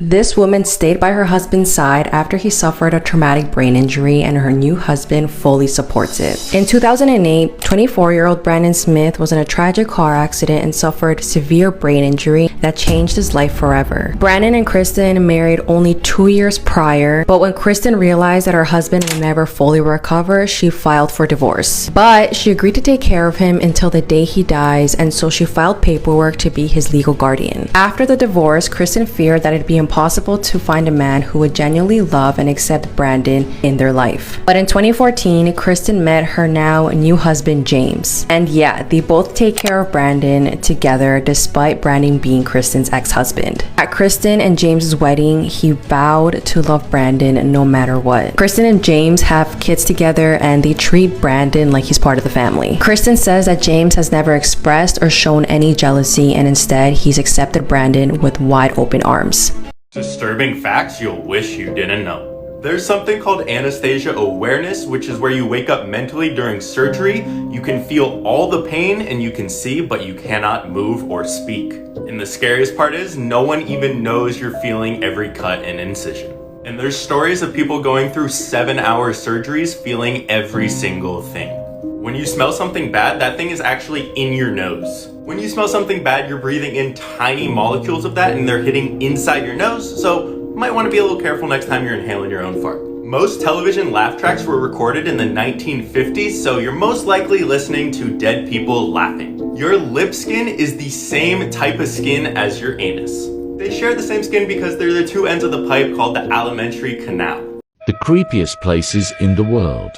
This woman stayed by her husband's side after he suffered a traumatic brain injury, and her new husband fully supports it. In 2008, 24-year-old Brandon Smith was in a tragic car accident and suffered severe brain injury that changed his life forever. Brandon and Kristen married only 2 years prior, but when Kristen realized that her husband would never fully recover, she filed for divorce. But she agreed to take care of him until the day he dies, and so she filed paperwork to be his legal guardian. After the divorce, Kristen feared that it'd be impossible to find a man who would genuinely love and accept Brandon in their life. But in 2014, Kristen met her now new husband, James. And yeah, they both take care of Brandon together despite Brandon being Kristen's ex-husband. At Kristen and James's wedding, he vowed to love Brandon no matter what. Kristen and James have kids together and they treat Brandon like he's part of the family. Kristen says that James has never expressed or shown any jealousy, and instead he's accepted Brandon with wide open arms. Disturbing facts you'll wish you didn't know. There's something called anesthesia awareness, which is where you wake up mentally during surgery. You can feel all the pain and you can see, but you cannot move or speak. And the scariest part is, no one even knows you're feeling every cut and incision. And there's stories of people going through 7-hour surgeries feeling every single thing. When you smell something bad, that thing is actually in your nose. When you smell something bad, you're breathing in tiny molecules of that and they're hitting inside your nose, so you might want to be a little careful next time you're inhaling your own fart. Most television laugh tracks were recorded in the 1950s, so you're most likely listening to dead people laughing. Your lip skin is the same type of skin as your anus. They share the same skin because they're the two ends of the pipe called the alimentary canal. The creepiest places in the world.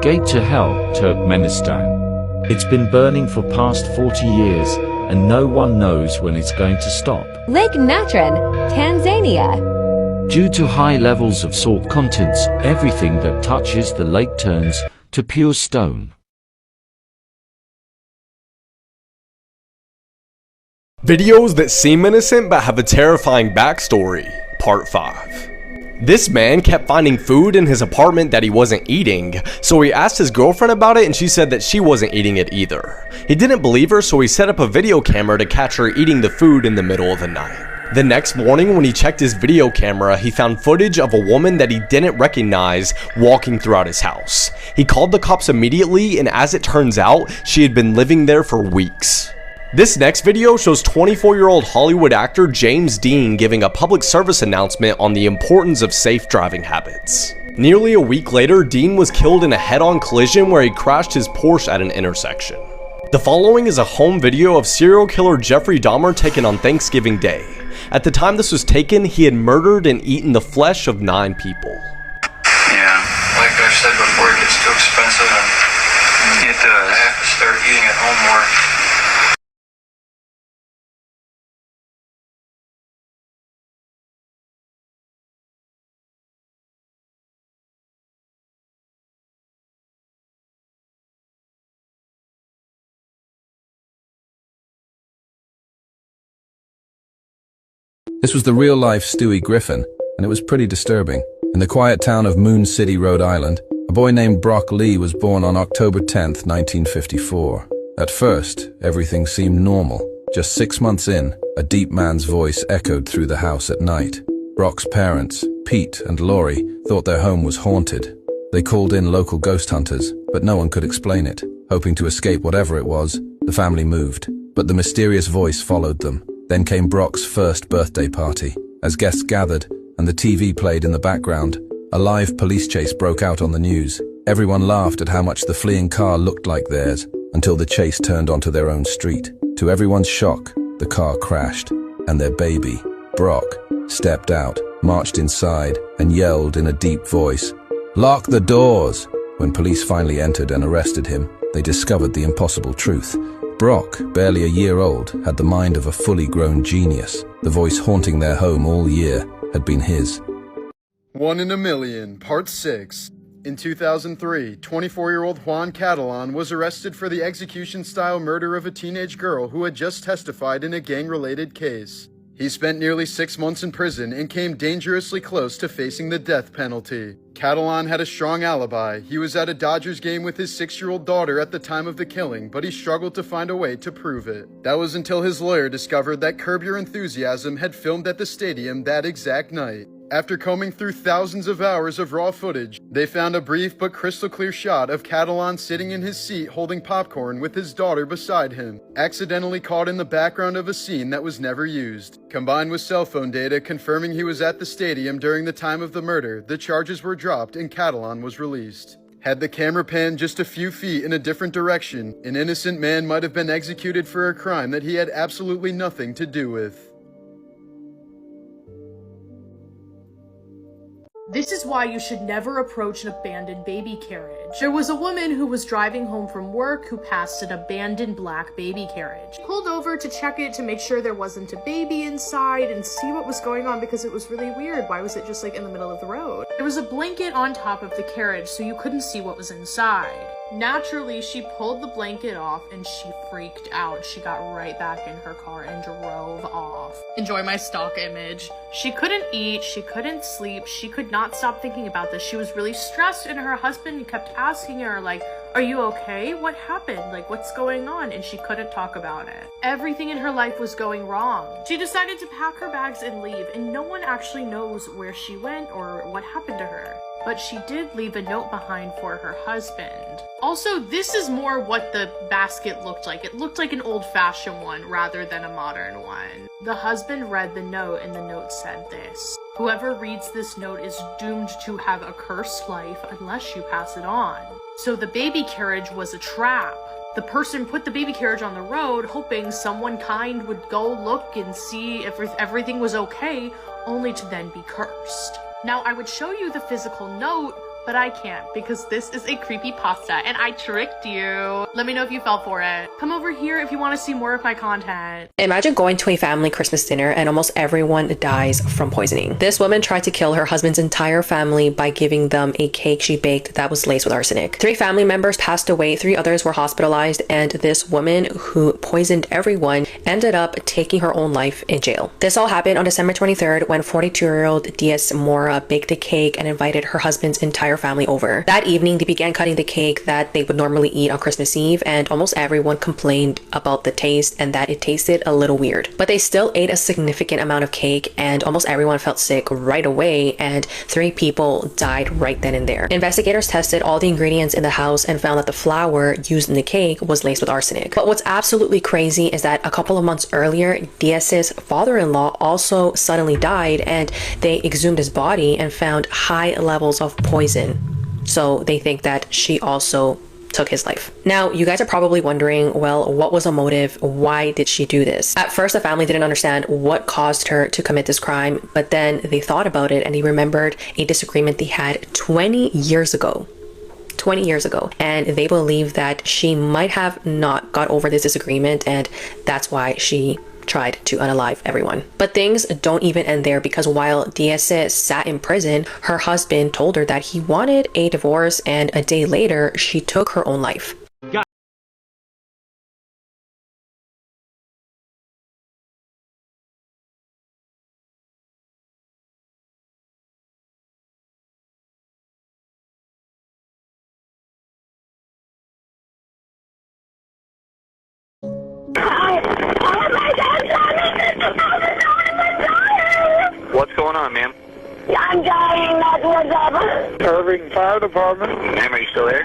Gate to Hell, Turkmenistan. It's been burning for past 40 years, and no one knows when it's going to stop. Lake Natron, Tanzania. Due to high levels of salt contents, everything that touches the lake turns to pure stone. Videos that seem innocent but have a terrifying backstory, Part 5. This man kept finding food in his apartment that he wasn't eating, so he asked his girlfriend about it and she said that she wasn't eating it either. He didn't believe her, so he set up a video camera to catch her eating the food in the middle of the night. The next morning when he checked his video camera, he found footage of a woman that he didn't recognize walking throughout his house. He called the cops immediately, and as it turns out, she had been living there for weeks. This next video shows 24-year-old Hollywood actor James Dean giving a public service announcement on the importance of safe driving habits. Nearly a week later, Dean was killed in a head-on collision where he crashed his Porsche at an intersection. The following is a home video of serial killer Jeffrey Dahmer taken on Thanksgiving Day. At the time this was taken, he had murdered and eaten the flesh of 9 people. Yeah, like I've said before, it gets too expensive and it does. I have to start eating at home more. This was the real-life Stewie Griffin, and it was pretty disturbing. In the quiet town of Moon City, Rhode Island, a boy named Brock Lee was born on October 10th, 1954. At first, everything seemed normal. Just 6 months in, a deep man's voice echoed through the house at night. Brock's parents, Pete and Laurie, thought their home was haunted. They called in local ghost hunters, but no one could explain it. Hoping to escape whatever it was, the family moved. But the mysterious voice followed them. Then came Brock's first birthday party. As guests gathered and the TV played in the background, a live police chase broke out on the news. Everyone laughed at how much the fleeing car looked like theirs until the chase turned onto their own street. To everyone's shock, the car crashed, and their baby, Brock, stepped out, marched inside, and yelled in a deep voice, "Lock the doors!" When police finally entered and arrested him, they discovered the impossible truth. Brock, barely a year old, had the mind of a fully grown genius. The voice haunting their home all year had been his. 1 in a Million, Part 6. In 2003, 24-year-old Juan Catalan was arrested for the execution-style murder of a teenage girl who had just testified in a gang-related case. He spent nearly 6 months in prison and came dangerously close to facing the death penalty. Catalan had a strong alibi. He was at a Dodgers game with his 6-year-old daughter at the time of the killing, but he struggled to find a way to prove it. That was until his lawyer discovered that Curb Your Enthusiasm had filmed at the stadium that exact night. After combing through thousands of hours of raw footage, they found a brief but crystal clear shot of Catalan sitting in his seat holding popcorn with his daughter beside him, accidentally caught in the background of a scene that was never used. Combined with cell phone data confirming he was at the stadium during the time of the murder, the charges were dropped and Catalan was released. Had the camera panned just a few feet in a different direction, an innocent man might have been executed for a crime that he had absolutely nothing to do with. This is why you should never approach an abandoned baby carriage. There was a woman who was driving home from work who passed an abandoned black baby carriage. Pulled over to check it to make sure there wasn't a baby inside and see what was going on because it was really weird. Why was it just like in the middle of the road? There was a blanket on top of the carriage so you couldn't see what was inside. Naturally, she pulled the blanket off and she freaked out. She got right back in her car and drove off. Enjoy my stock image. She couldn't eat, she couldn't sleep, she could not stop thinking about this. She was really stressed and her husband kept asking her like, "Are you okay? What happened? Like, what's going on?" And she couldn't talk about it. Everything in her life was going wrong. She decided to pack her bags and leave, and no one actually knows where she went or what happened to her. But she did leave a note behind for her husband. Also, this is more what the basket looked like. It looked like an old-fashioned one rather than a modern one. The husband read the note, and the note said this: "Whoever reads this note is doomed to have a cursed life unless you pass it on." So the baby carriage was a trap. The person put the baby carriage on the road hoping someone kind would go look and see if everything was okay, only to then be cursed. Now, I would show you the physical note, but I can't because this is a creepypasta and I tricked you. Let me know if you fell for it. Come over here if you want to see more of my content. Imagine going to a family Christmas dinner and almost everyone dies from poisoning. This woman tried to kill her husband's entire family by giving them a cake she baked that was laced with arsenic. 3 family members passed away, 3 others were hospitalized, and this woman who poisoned everyone ended up taking her own life in jail. This all happened on December 23rd when 42-year-old Diaz Mora baked a cake and invited her husband's entire family over. That evening, they began cutting the cake that they would normally eat on Christmas Eve, and almost everyone complained about the taste and that it tasted a little weird. But they still ate a significant amount of cake, and almost everyone felt sick right away, and 3 people died right then and there. Investigators tested all the ingredients in the house and found that the flour used in the cake was laced with arsenic. But what's absolutely crazy is that a couple of months earlier, Diaz's father-in-law also suddenly died, and they exhumed his body and found high levels of poison. So they think that she also took his life. Now, you guys are probably wondering, well, what was the motive? Why did she do this? At first, the family didn't understand what caused her to commit this crime, but then they thought about it and they remembered a disagreement they had 20 years ago. 20 years ago, and they believe that she might have not got over this disagreement, and that's why she tried to unalive everyone. But things don't even end there, because while Diaz sat in prison, her husband told her that he wanted a divorce, and a day later she took her own life. What's going on, ma'am? I'm dying, that's what's up. Irving Fire Department. Ma'am, are you still there?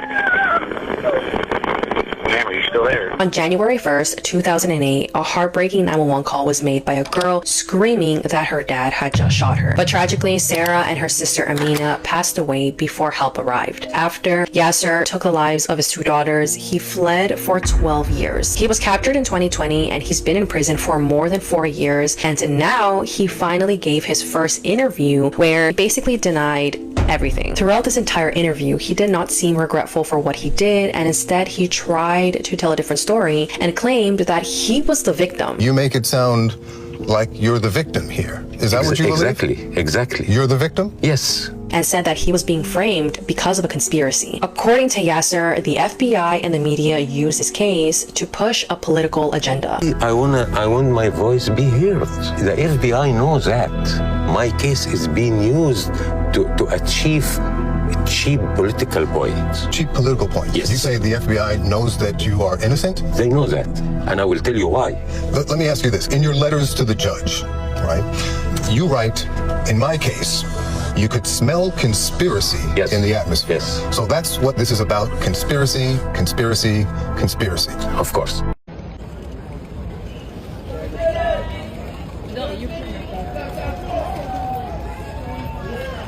Ma'am, are you still there? On January 1st, 2008, a heartbreaking 911 call was made by a girl screaming that her dad had just shot her. But tragically, Sarah and her sister Amina passed away before help arrived. After Yasser took the lives of his 2 daughters, he fled for 12 years. He was captured in 2020 and he's been in prison for more than 4 years. And now he finally gave his first interview where he basically denied everything. Throughout this entire interview, he did not seem regretful for what he did, and instead he tried to tell a different story and claimed that he was the victim. You make it sound like you're the victim here. Is that what you believe? Exactly. You're the victim? Yes. and said that he was being framed because of a conspiracy. According to Yasser, the FBI and the media used his case to push a political agenda. I want my voice to be heard. The FBI knows that. My case is being used to achieve cheap political points. Cheap political points? Yes. You say the FBI knows that you are innocent? They know that, and I will tell you why. Let me ask you this. In your letters to the judge, right, you write, in my case, you could smell conspiracy in the atmosphere. Yes. So that's what this is about. Conspiracy, conspiracy, conspiracy. Of course.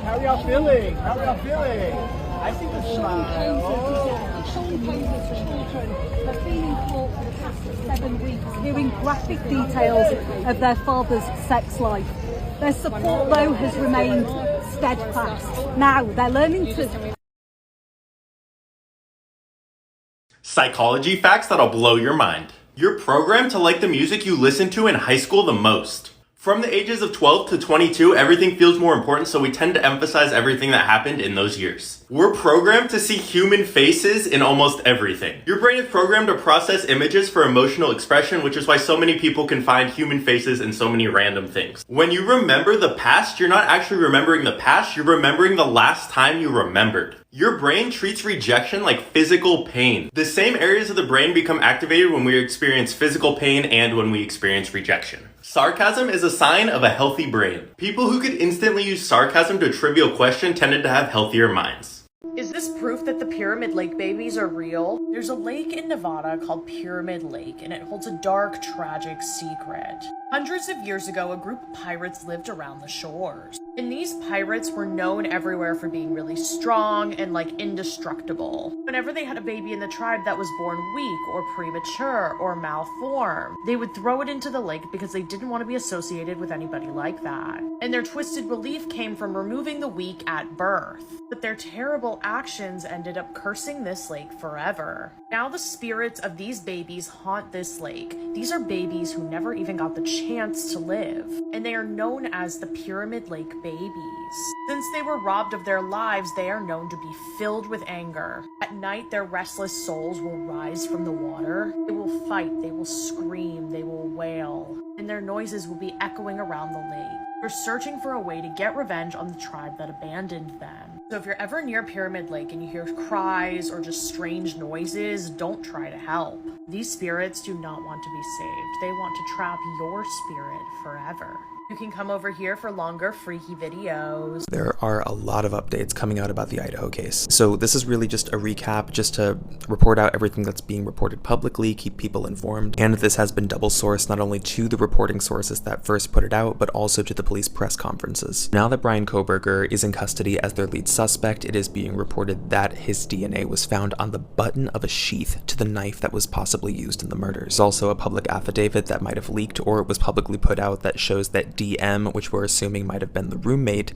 How are y'all feeling? How are y'all feeling? I see the smile. Have been in court for the past 7 weeks, hearing graphic details of their father's sex life. Their support, though, has remained steadfast. Now they're learning to... Psychology facts that'll blow your mind. You're programmed to like the music you listened to in high school the most. From the ages of 12 to 22, everything feels more important, so we tend to emphasize everything that happened in those years. We're programmed to see human faces in almost everything. Your brain is programmed to process images for emotional expression, which is why so many people can find human faces in so many random things. When you remember the past, you're not actually remembering the past, you're remembering the last time you remembered. Your brain treats rejection like physical pain. The same areas of the brain become activated when we experience physical pain and when we experience rejection. Sarcasm is a sign of a healthy brain. People who could instantly use sarcasm to a trivial question tended to have healthier minds. Is this proof that the Pyramid Lake babies are real? There's a lake in Nevada called Pyramid Lake, and it holds a dark, tragic secret. Hundreds of years ago, a group of pirates lived around the shores. And these pirates were known everywhere for being really strong and indestructible. Whenever they had a baby in the tribe that was born weak or premature or malformed, they would throw it into the lake because they didn't want to be associated with anybody like that. And their twisted belief came from removing the weak at birth. But their terrible actions ended up cursing this lake forever. Now the spirits of these babies haunt this lake. These are babies who never even got the chance to live, and they are known as the Pyramid Lake babies. Since they were robbed of their lives, they are known to be filled with anger. At night, their restless souls will rise from the water. They will fight, they will scream, they will wail, and their noises will be echoing around the lake. They're searching for a way to get revenge on the tribe that abandoned them. So if you're ever near Pyramid Lake and you hear cries or just strange noises, don't try to help. These spirits do not want to be saved. They want to trap your spirit forever. You can come over here for longer freaky videos. There are a lot of updates coming out about the Idaho case. So this is really just a recap, just to report out everything that's being reported publicly, keep people informed. And this has been double sourced not only to the reporting sources that first put it out, but also to the police press conferences. Now that Brian Cobberger is in custody as their lead suspect, it is being reported that his DNA was found on the button of a sheath to the knife that was possibly used in the murders. There's also a public affidavit that might have leaked or it was publicly put out that shows that DM, which we're assuming might have been the roommate,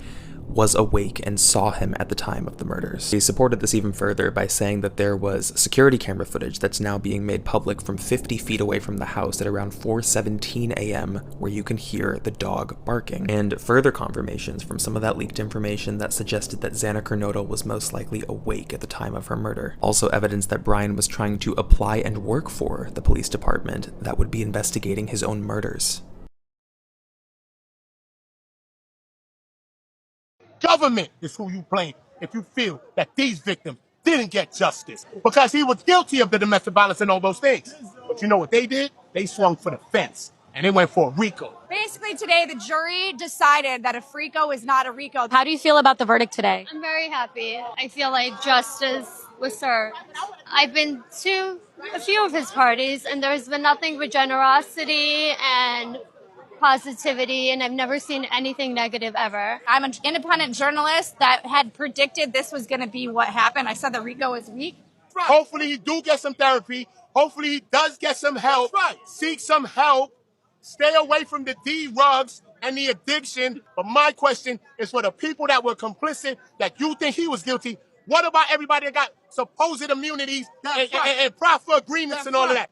was awake and saw him at the time of the murders. He supported this even further by saying that there was security camera footage that's now being made public from 50 feet away from the house at around 4:17 a.m. where you can hear the dog barking. And further confirmations from some of that leaked information that suggested that Xana Kernodle was most likely awake at the time of her murder. Also evidence that Brian was trying to apply and work for the police department that would be investigating his own murders. Government is who you blame if you feel that these victims didn't get justice because he was guilty of the domestic violence and all those things. But you know what they did? They swung for the fence and they went for a Rico. Basically today the jury decided that a Rico is not a Rico. How do you feel about the verdict today? I'm very happy. I feel like justice was served. I've been to a few of his parties and there's been nothing but generosity and positivity, and I've never seen anything negative ever. I'm an independent journalist that had predicted this was going to be what happened. I said the Rico is weak. Hopefully he do get some therapy. Hopefully he does get some help. Seek some help. Stay away from the D-rugs and the addiction. But my question is for the people that were complicit, that you think he was guilty, what about everybody that got supposed immunities and proffer agreements and all of that?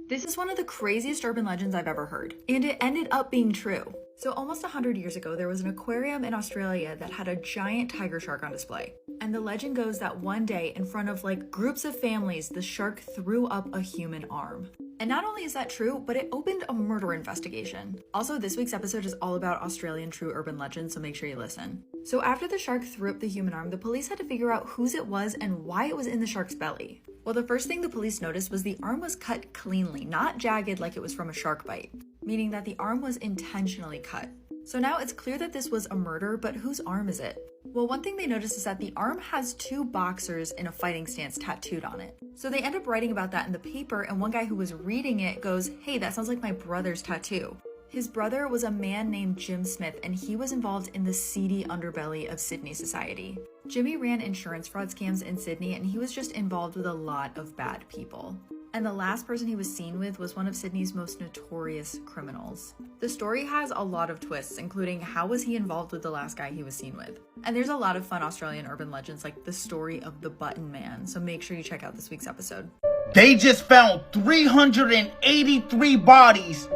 This is one of the craziest urban legends I've ever heard, and it ended up being true. So almost 100 years ago, there was an aquarium in Australia that had a giant tiger shark on display. And the legend goes that one day, in front of like groups of families, the shark threw up a human arm. And not only is that true, but it opened a murder investigation. Also, this week's episode is all about Australian true urban legends, so make sure you listen. So after the shark threw up the human arm, the police had to figure out whose it was and why it was in the shark's belly. Well, the first thing the police noticed was the arm was cut cleanly, not jagged like it was from a shark bite, meaning that the arm was intentionally cut. So now it's clear that this was a murder, but whose arm is it? Well, one thing they noticed is that the arm has two boxers in a fighting stance tattooed on it. So they end up writing about that in the paper, and one guy who was reading it goes, "Hey, that sounds like my brother's tattoo." His brother was a man named Jim Smith, and he was involved in the seedy underbelly of Sydney society. Jimmy ran insurance fraud scams in Sydney, and he was just involved with a lot of bad people. And the last person he was seen with was one of Sydney's most notorious criminals. The story has a lot of twists, including how was he involved with the last guy he was seen with. And there's a lot of fun Australian urban legends like the story of the Button Man, so make sure you check out this week's episode. They just found 383 bodies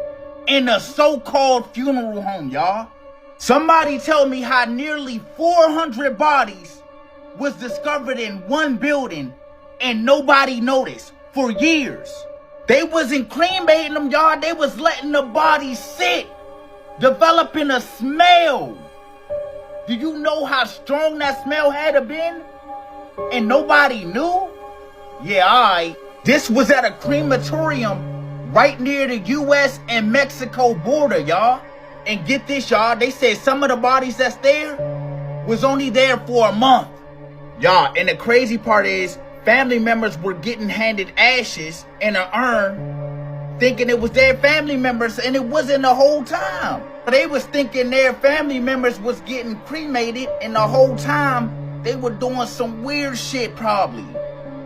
in a so-called funeral home, y'all. Somebody tell me how nearly 400 bodies was discovered in one building and nobody noticed for years. They wasn't cremating them, y'all. They was letting the bodies sit, developing a smell. Do you know how strong that smell had to been? And nobody knew? Yeah, alright. This was at a crematorium right near the US and Mexico border, y'all. And get this, y'all, they said some of the bodies that's there was only there for a month. Y'all, and the crazy part is, family members were getting handed ashes in an urn, thinking it was their family members, and it wasn't the whole time. They was thinking their family members was getting cremated, and the whole time, they were doing some weird shit probably.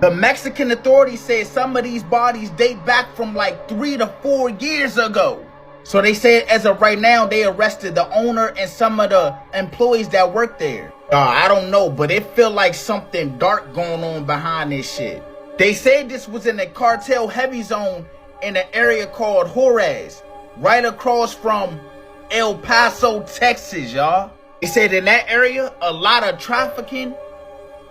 The Mexican authorities said some of these bodies date back from like 3 to 4 years ago. So they said as of right now, they arrested the owner and some of the employees that work there. I don't know, but it feel like something dark going on behind this shit. They said this was in a cartel heavy zone in an area called Juarez, right across from El Paso, Texas, y'all. They said in that area, a lot of trafficking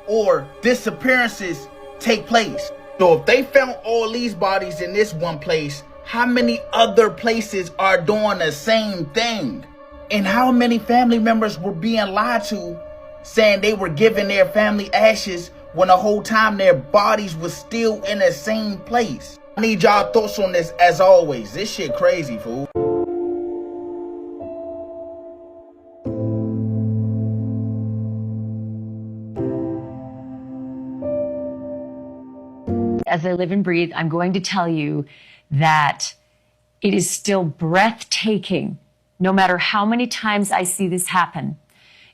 or disappearances take place. So if they found all these bodies in this one place, how many other places are doing the same thing? And how many family members were being lied to, saying they were giving their family ashes when the whole time their bodies was still in the same place? I need y'all thoughts on this as always. This shit crazy, fool. As I live and breathe, I'm going to tell you that it is still breathtaking. No matter how many times I see this happen,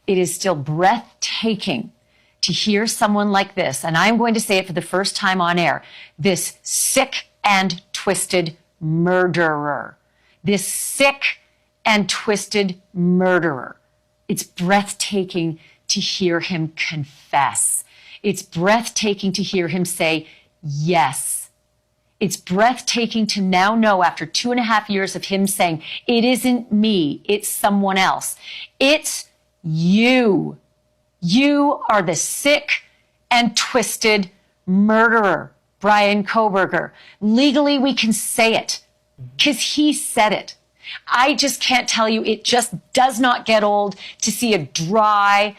it is still breathtaking to hear someone like this, and I'm going to say it for the first time on air, this sick and twisted murderer. This sick and twisted murderer. It's breathtaking to hear him confess. It's breathtaking to hear him say, yes. It's breathtaking to now know after 2.5 years of him saying, it isn't me, it's someone else. It's you. You are the sick and twisted murderer, Brian Cobberger. Legally, we can say it because he said it. I just can't tell you, it just does not get old to see a dry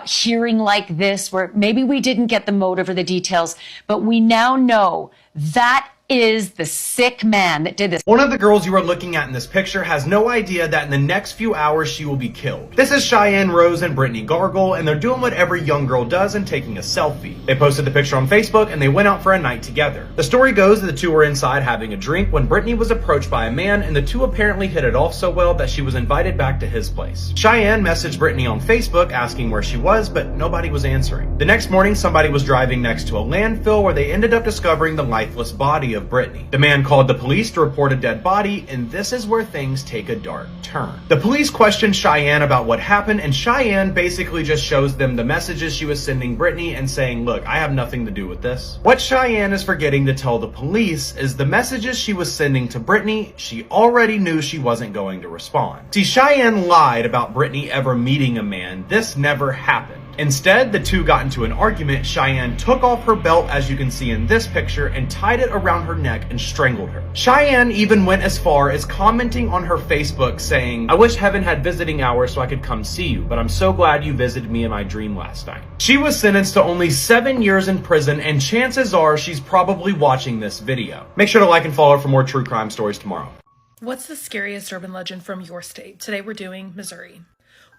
hearing like this, where maybe we didn't get the motive or the details, but we now know that is the sick man that did this. One of the girls you are looking at in this picture has no idea that in the next few hours she will be killed. This is Cheyenne Rose and Brittany Gargle, and they're doing what every young girl does and taking a selfie. They posted the picture on Facebook and they went out for a night together. The story goes that the two were inside having a drink when Brittany was approached by a man, and the two apparently hit it off so well that she was invited back to his place. Cheyenne messaged Brittany on Facebook asking where she was, but nobody was answering. The next morning, somebody was driving next to a landfill where they ended up discovering the lifeless body of of Brittany. The man called the police to report a dead body, and this is where things take a dark turn. The police questioned Cheyenne about what happened, and Cheyenne basically just shows them the messages she was sending Brittany and saying, look, I have nothing to do with this. What Cheyenne is forgetting to tell the police is the messages she was sending to Brittany, she already knew she wasn't going to respond. See, Cheyenne lied about Brittany ever meeting a man. This never happened. Instead, the two got into an argument. Cheyenne took off her belt, as you can see in this picture, and tied it around her neck and strangled her. Cheyenne even went as far as commenting on her Facebook saying, I wish heaven had visiting hours so I could come see you, but I'm so glad you visited me in my dream last night. She was sentenced to only 7 years in prison, and chances are she's probably watching this video. Make sure to like and follow for more true crime stories tomorrow. What's the scariest urban legend from your state? Today we're doing Missouri.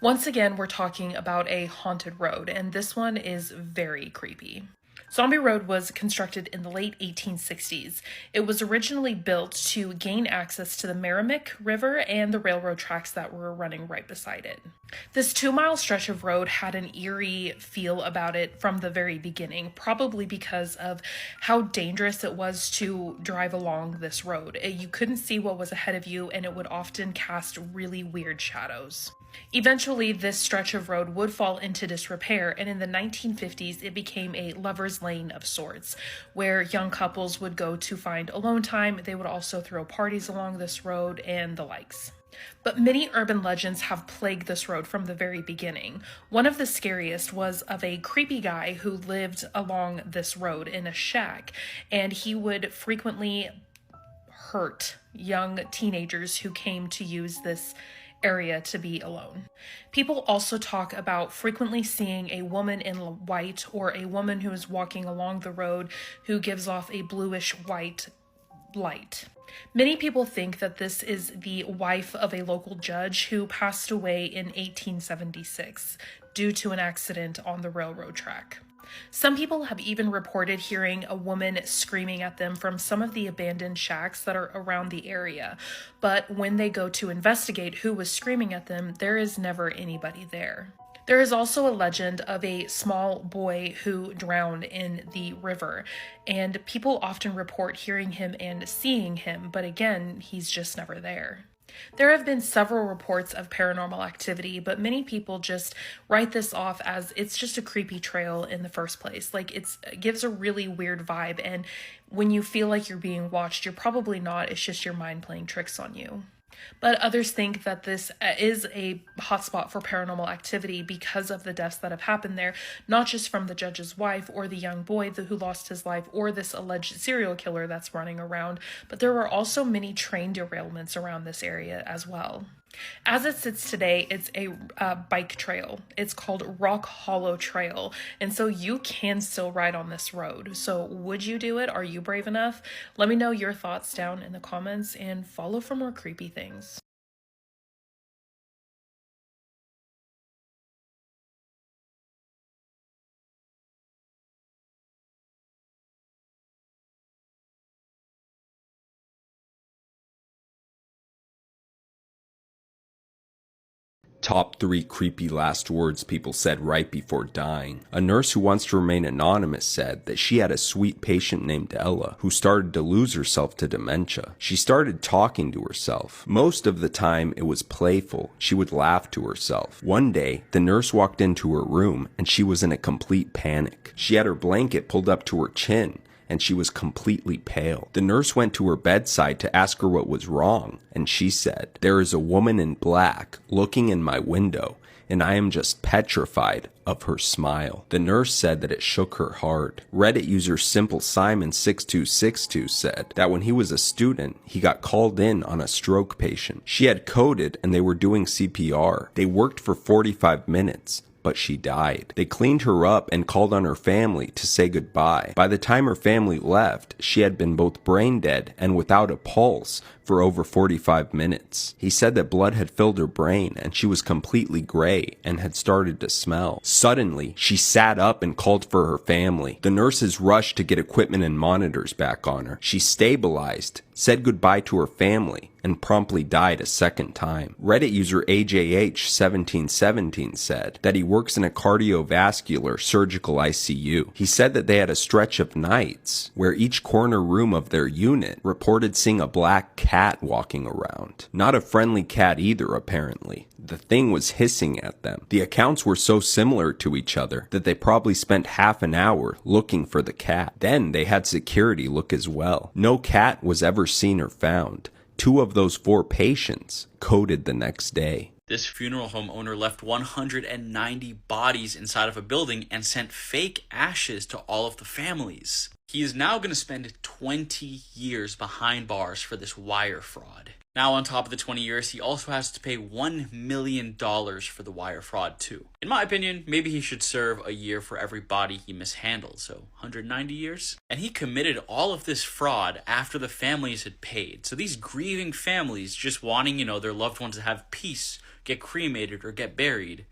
Once again, we're talking about a haunted road, and this one is very creepy. Zombie Road was constructed in the late 1860s. It was originally built to gain access to the Merrimack River and the railroad tracks that were running right beside it. This 2-mile stretch of road had an eerie feel about it from the very beginning, probably because of how dangerous it was to drive along this road. You couldn't see what was ahead of you, and it would often cast really weird shadows. Eventually, this stretch of road would fall into disrepair, and in the 1950s, it became a lover's lane of sorts, where young couples would go to find alone time. They would also throw parties along this road and the likes. But many urban legends have plagued this road from the very beginning. One of the scariest was of a creepy guy who lived along this road in a shack, and he would frequently hurt young teenagers who came to use this area to be alone. People also talk about frequently seeing a woman in white or a woman who is walking along the road who gives off a bluish white light. Many people think that this is the wife of a local judge who passed away in 1876 due to an accident on the railroad track. Some people have even reported hearing a woman screaming at them from some of the abandoned shacks that are around the area, but when they go to investigate who was screaming at them, there is never anybody there. There is also a legend of a small boy who drowned in the river, and people often report hearing him and seeing him, but again, he's just never there. There have been several reports of paranormal activity, but many people just write this off as it's just a creepy trail in the first place. Like, it gives a really weird vibe, and when you feel like you're being watched, you're probably not. It's just your mind playing tricks on you. But others think that this is a hotspot for paranormal activity because of the deaths that have happened there, not just from the judge's wife or the young boy who lost his life or this alleged serial killer that's running around, but there were also many train derailments around this area as well. As it sits today, it's a bike trail. It's called Rock Hollow Trail, and so you can still ride on this road. So would you do it? Are you brave enough? Let me know your thoughts down in the comments and follow for more creepy things. Top 3 creepy last words people said right before dying. A nurse who wants to remain anonymous said that she had a sweet patient named Ella who started to lose herself to dementia. She started talking to herself. Most of the time it was playful. She would laugh to herself. One day, the nurse walked into her room and she was in a complete panic. She had her blanket pulled up to her chin, and she was completely pale. The nurse went to her bedside to ask her what was wrong, and she said, "There is a woman in black looking in my window, and I am just petrified of her smile." The nurse said that it shook her hard. Reddit user Simple Simon 6262 said that when he was a student, he got called in on a stroke patient. She had coded and they were doing CPR. They worked for 45 minutes. But she died. They cleaned her up and called on her family to say goodbye. By the time her family left, she had been both brain dead and without a pulse for over 45 minutes. He said that blood had filled her brain and she was completely gray and had started to smell. Suddenly, she sat up and called for her family. The nurses rushed to get equipment and monitors back on her. She stabilized, said goodbye to her family, and promptly died a second time. Reddit user AJH1717 said that he works in a cardiovascular surgical ICU. He said that they had a stretch of nights where each corner room of their unit reported seeing a black cat walking around. Not a friendly cat either, apparently. The thing was hissing at them. The accounts were so similar to each other that they probably spent half an hour looking for the cat. Then they had security look as well. No cat was ever seen or found. 2 of those 4 patients coded the next day. This funeral home owner left 190 bodies inside of a building and sent fake ashes to all of the families. He is now going to spend 20 years behind bars for this wire fraud. Now, on top of the 20 years, he also has to pay $1 million for the wire fraud too. In my opinion, maybe he should serve a year for every body he mishandled, so 190 years? And he committed all of this fraud after the families had paid. So these grieving families just wanting, their loved ones to have peace, get cremated, or get buried,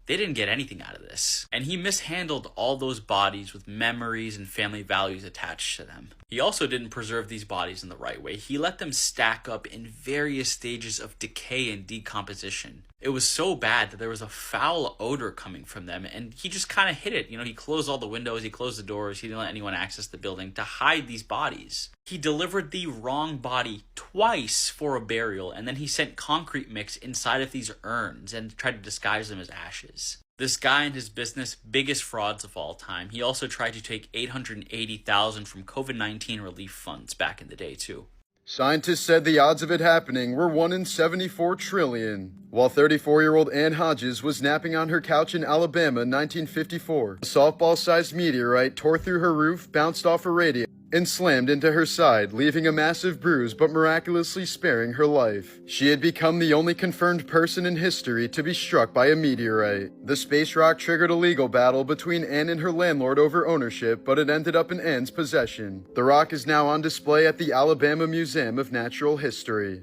they didn't get anything out of this. And he mishandled all those bodies with memories and family values attached to them. He also didn't preserve these bodies in the right way. He let them stack up in various stages of decay and decomposition. It was so bad that there was a foul odor coming from them, and he just kind of hid it. He closed all the windows, he closed the doors, he didn't let anyone access the building to hide these bodies. He delivered the wrong body twice for a burial, and then he sent concrete mix inside of these urns and tried to disguise them as ashes. This guy and his business, biggest frauds of all time. He also tried to take $880,000 from COVID-19 relief funds back in the day too. Scientists said the odds of it happening were 1 in 74 trillion. While 34-year-old Ann Hodges was napping on her couch in Alabama in 1954, a softball-sized meteorite tore through her roof, bounced off her radio, and slammed into her side, leaving a massive bruise but miraculously sparing her life. She had become the only confirmed person in history to be struck by a meteorite. The space rock triggered a legal battle between Ann and her landlord over ownership, but it ended up in Ann's possession. The rock is now on display at the Alabama Museum of Natural History.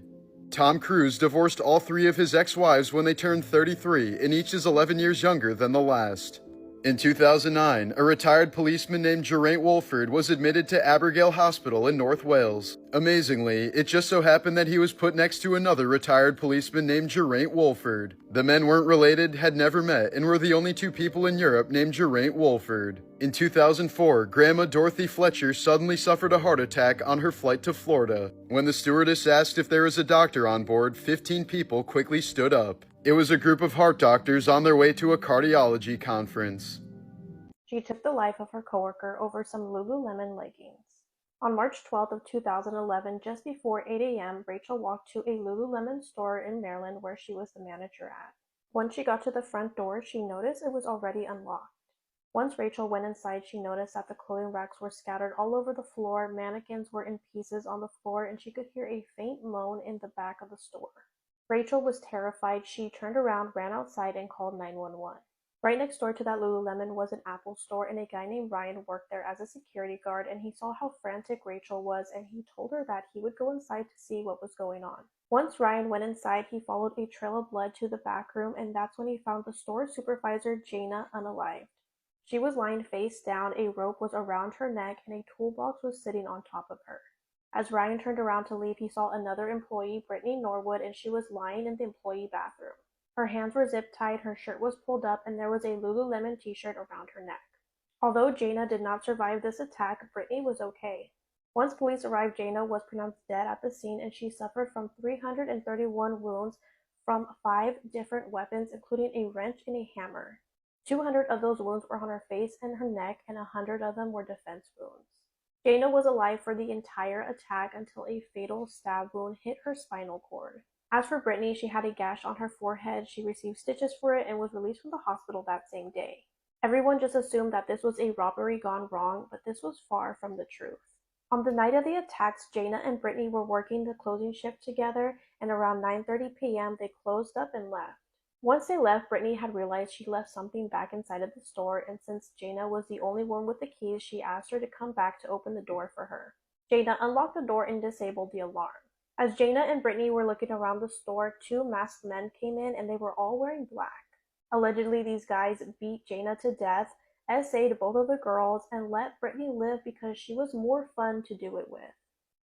Tom Cruise divorced all 3 of his ex-wives when they turned 33, and each is 11 years younger than the last. In 2009, a retired policeman named Geraint Wolford was admitted to Abergele Hospital in North Wales. Amazingly, it just so happened that he was put next to another retired policeman named Geraint Wolford. The men weren't related, had never met, and were the only 2 people in Europe named Geraint Wolford. In 2004, Grandma Dorothy Fletcher suddenly suffered a heart attack on her flight to Florida. When the stewardess asked if there was a doctor on board, 15 people quickly stood up. It was a group of heart doctors on their way to a cardiology conference. She took the life of her coworker over some Lululemon leggings. On March 12th of 2011, just before 8 a.m., Rachel walked to a Lululemon store in Maryland where she was the manager at. Once she got to the front door, she noticed it was already unlocked. Once Rachel went inside, she noticed that the clothing racks were scattered all over the floor, mannequins were in pieces on the floor, and she could hear a faint moan in the back of the store. Rachel was terrified. She turned around, ran outside, and called 911. Right next door to that Lululemon was an Apple store, and a guy named Ryan worked there as a security guard, and he saw how frantic Rachel was, and he told her that he would go inside to see what was going on. Once Ryan went inside, he followed a trail of blood to the back room, and that's when he found the store supervisor, Jana, unalived. She was lying face down, a rope was around her neck, and a toolbox was sitting on top of her. As Ryan turned around to leave, he saw another employee, Brittany Norwood, and she was lying in the employee bathroom. Her hands were zip-tied, her shirt was pulled up, and there was a Lululemon t-shirt around her neck. Although Jana did not survive this attack, Brittany was okay. Once police arrived, Jana was pronounced dead at the scene, and she suffered from 331 wounds from 5 different weapons, including a wrench and a hammer. 200 of those wounds were on her face and her neck, and 100 of them were defense wounds. Jana was alive for the entire attack until a fatal stab wound hit her spinal cord. As for Brittany, she had a gash on her forehead. She received stitches for it and was released from the hospital that same day. Everyone just assumed that this was a robbery gone wrong, but this was far from the truth. On the night of the attacks, Jana and Brittany were working the closing shift together, and around 9:30 p.m. they closed up and left. Once they left, Brittany had realized she left something back inside of the store, and since Jana was the only one with the keys, she asked her to come back to open the door for her. Jana unlocked the door and disabled the alarm. As Jana and Brittany were looking around the store, two masked men came in and they were all wearing black. Allegedly, these guys beat Jana to death, essayed both of the girls, and let Brittany live because she was more fun to do it with.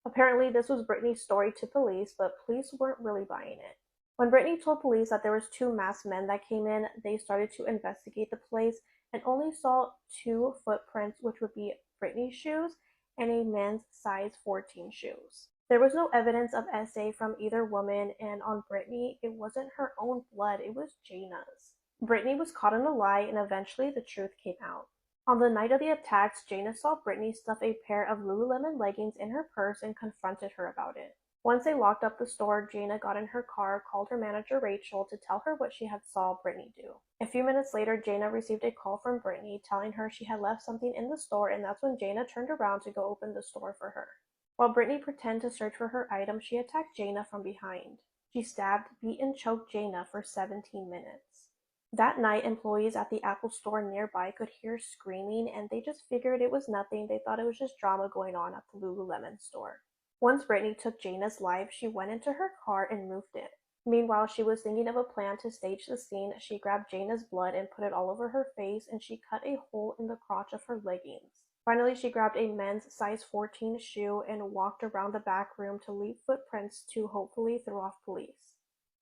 Apparently, this was Brittany's story to police, but police weren't really buying it. When Brittany told police that there was two masked men that came in, they started to investigate the place and only saw two footprints, which would be Brittany's shoes and a men's size 14 shoes. There was no evidence of SA from either woman, and on Brittany, it wasn't her own blood, it was Jana's. Brittany was caught in a lie, and eventually the truth came out. On the night of the attacks, Jana saw Brittany stuff a pair of Lululemon leggings in her purse and confronted her about it. Once they locked up the store, Jana got in her car, called her manager Rachel to tell her what she had saw Brittany do. A few minutes later, Jana received a call from Brittany telling her she had left something in the store, and that's when Jana turned around to go open the store for her. While Brittany pretended to search for her item, she attacked Jana from behind. She stabbed, beat, and choked Jana for 17 minutes. That night, employees at the Apple store nearby could hear screaming, and they just figured it was nothing. They thought it was just drama going on at the Lululemon store. Once Brittany took Jana's life, she went into her car and moved it. Meanwhile, she was thinking of a plan to stage the scene. She grabbed Jana's blood and put it all over her face, and she cut a hole in the crotch of her leggings. Finally, she grabbed a men's size 14 shoe and walked around the back room to leave footprints to hopefully throw off police.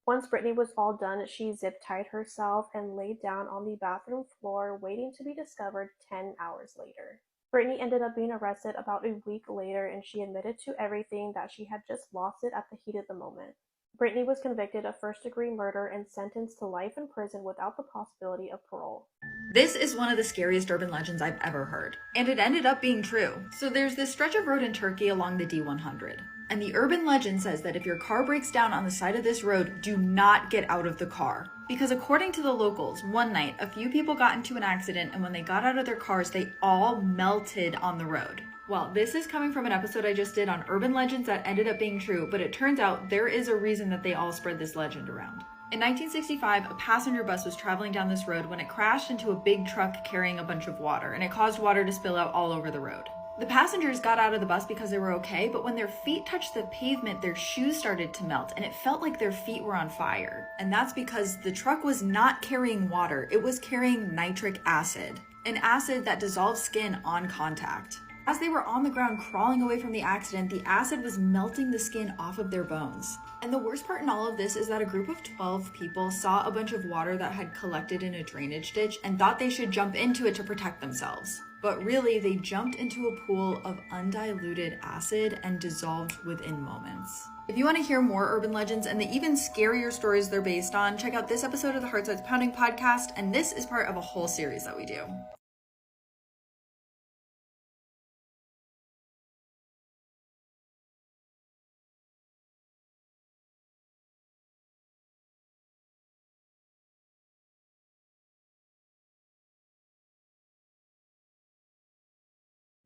Once Brittany was all done, she zip-tied herself and laid down on the bathroom floor, waiting to be discovered 10 hours later. Brittany ended up being arrested about a week later, and she admitted to everything that she had just lost it at the heat of the moment. Brittany was convicted of first-degree murder and sentenced to life in prison without the possibility of parole. This is one of the scariest urban legends I've ever heard, and it ended up being true. So there's this stretch of road in Turkey along the D100, and the urban legend says that if your car breaks down on the side of this road, do not get out of the car. Because according to the locals, one night, a few people got into an accident, and when they got out of their cars, they all melted on the road. Well, this is coming from an episode I just did on urban legends that ended up being true, but it turns out there is a reason that they all spread this legend around. In 1965, a passenger bus was traveling down this road when it crashed into a big truck carrying a bunch of water, and it caused water to spill out all over the road. The passengers got out of the bus because they were okay, but when their feet touched the pavement, their shoes started to melt, and it felt like their feet were on fire. And that's because the truck was not carrying water, it was carrying nitric acid, an acid that dissolves skin on contact. As they were on the ground crawling away from the accident, the acid was melting the skin off of their bones. And the worst part in all of this is that a group of 12 people saw a bunch of water that had collected in a drainage ditch and thought they should jump into it to protect themselves. But really, they jumped into a pool of undiluted acid and dissolved within moments. If you want to hear more urban legends and the even scarier stories they're based on, check out this episode of the Heart Starts Pounding podcast, and this is part of a whole series that we do.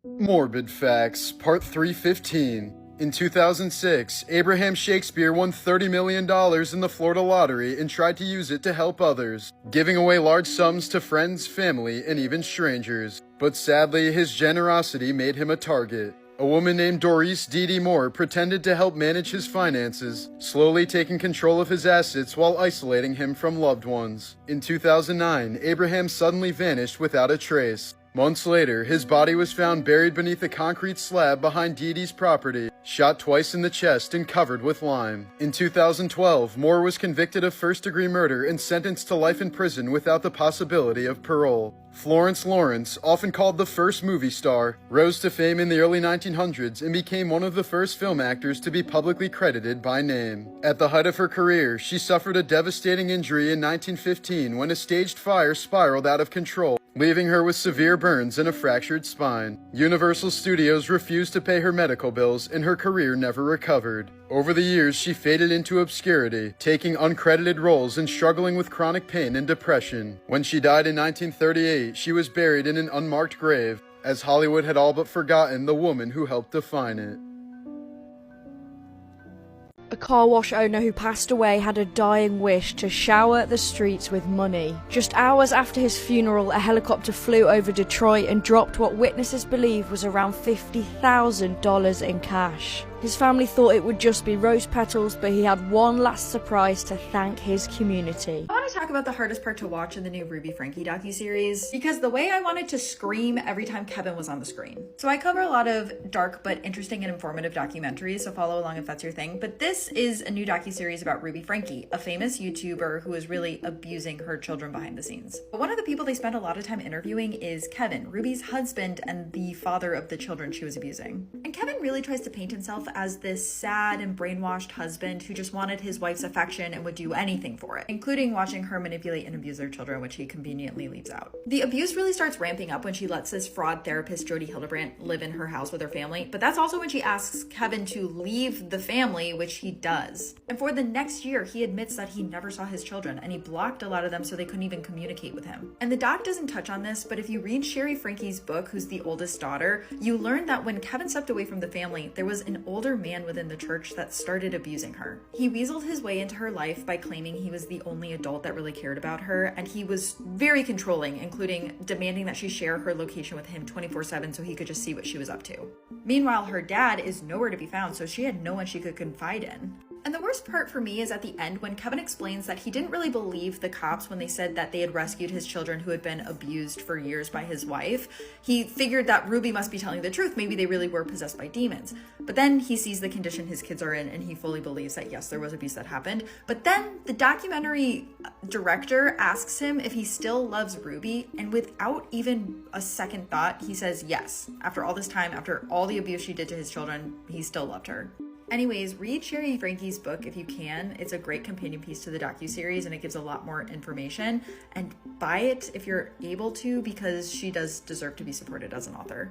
Morbid Facts, Part 315. In 2006, Abraham Shakespeare won $30 million in the Florida lottery and tried to use it to help others, giving away large sums to friends, family, and even strangers. But sadly, his generosity made him a target. A woman named Doris Dee Moore pretended to help manage his finances, slowly taking control of his assets while isolating him from loved ones. In 2009, Abraham suddenly vanished without a trace. Months later, his body was found buried beneath a concrete slab behind Dee Dee's property, shot twice in the chest and covered with lime. In 2012, Moore was convicted of first-degree murder and sentenced to life in prison without the possibility of parole. Florence Lawrence, often called the first movie star, rose to fame in the early 1900s and became one of the first film actors to be publicly credited by name. At the height of her career, she suffered a devastating injury in 1915 when a staged fire spiraled out of control, leaving her with severe burns and a fractured spine. Universal Studios refused to pay her medical bills, and her career never recovered. Over the years, she faded into obscurity, taking uncredited roles and struggling with chronic pain and depression. When she died in 1938, she was buried in an unmarked grave, as Hollywood had all but forgotten the woman who helped define it. A car wash owner who passed away had a dying wish to shower the streets with money. Just hours after his funeral, a helicopter flew over Detroit and dropped what witnesses believe was around $50,000 in cash. His family thought it would just be rose petals, but he had one last surprise to thank his community. I want to talk about the hardest part to watch in the new Ruby Frankie docuseries, because the way I wanted to scream every time Kevin was on the screen. So I cover a lot of dark but interesting and informative documentaries, so follow along if that's your thing. But this is a new docuseries about Ruby Frankie, a famous YouTuber who is really abusing her children behind the scenes. But one of the people they spend a lot of time interviewing is Kevin, Ruby's husband and the father of the children she was abusing. And Kevin really tries to paint himself as this sad and brainwashed husband who just wanted his wife's affection and would do anything for it, including watching her manipulate and abuse their children, which he conveniently leaves out. The abuse really starts ramping up when she lets this fraud therapist Jody Hildebrandt live in her house with her family, but that's also when she asks Kevin to leave the family, which he does. And for the next year, he admits that he never saw his children, and he blocked a lot of them so they couldn't even communicate with him. And the doc doesn't touch on this, but if you read Sherry Frankie's book, who's the oldest daughter, you learn that when Kevin stepped away from the family, there was an older man within the church that started abusing her. He weaseled his way into her life by claiming he was the only adult that really cared about her, and he was very controlling, including demanding that she share her location with him 24/7 so he could just see what she was up to. Meanwhile, her dad is nowhere to be found, so she had no one she could confide in. And the worst part for me is at the end when Kevin explains that he didn't really believe the cops when they said that they had rescued his children who had been abused for years by his wife. He figured that Ruby must be telling the truth. Maybe they really were possessed by demons. But then he sees the condition his kids are in and he fully believes that yes, there was abuse that happened. But then the documentary director asks him if he still loves Ruby, and without even a second thought, he says yes. After all this time, after all the abuse she did to his children, he still loved her. Anyways, read Sherry Frankie's book if you can. It's a great companion piece to the docuseries and it gives a lot more information. And buy it if you're able to, because she does deserve to be supported as an author.